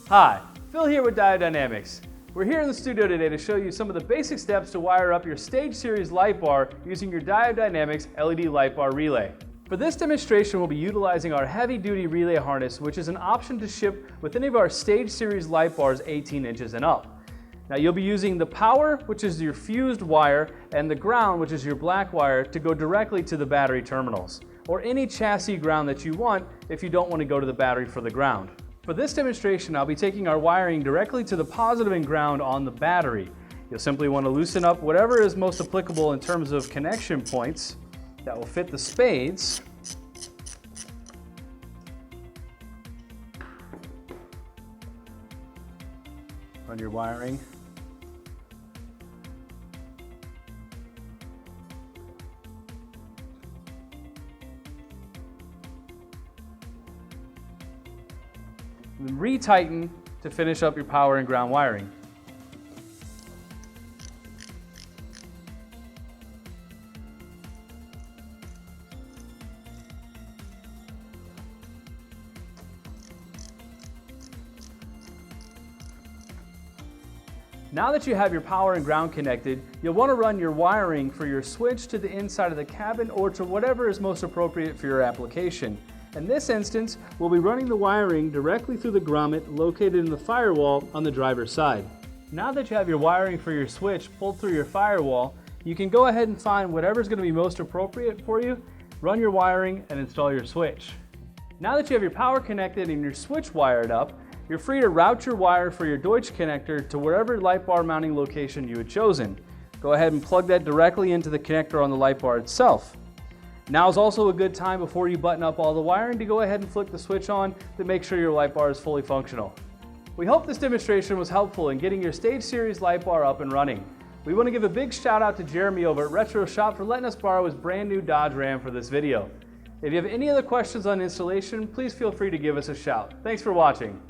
Hi, Phil here with Diode Dynamics. We're here in the studio today to show you some of the basic steps to wire up your stage series light bar using your Diode Dynamics LED light bar relay. For this demonstration, we'll be utilizing our heavy-duty relay harness, which is an option to ship with any of our stage series light bars 18 inches and up. Now you'll be using the power, which is your fused wire, and the ground, which is your black wire, to go directly to the battery terminals, or any chassis ground that you want if you don't want to go to the battery for the ground. For this demonstration, I'll be taking our wiring directly to the positive and ground on the battery. You'll simply want to loosen up whatever is most applicable in terms of connection points that will fit the spades. Run your wiring. And then retighten to finish up your power and ground wiring. Now that you have your power and ground connected, you'll want to run your wiring for your switch to the inside of the cabin or to whatever is most appropriate for your application. In this instance, we'll be running the wiring directly through the grommet located in the firewall on the driver's side. Now that you have your wiring for your switch pulled through your firewall, you can go ahead and find whatever is going to be most appropriate for you, run your wiring, and install your switch. Now that you have your power connected and your switch wired up, you're free to route your wire for your Deutsch connector to wherever light bar mounting location you had chosen. Go ahead and plug that directly into the connector on the light bar itself. Now is also a good time before you button up all the wiring to go ahead and flick the switch on to make sure your light bar is fully functional. We hope this demonstration was helpful in getting your stage series light bar up and running. We want to give a big shout out to Jeremy over at Retro Shop for letting us borrow his brand new Dodge Ram for this video. If you have any other questions on installation, please feel free to give us a shout. Thanks for watching.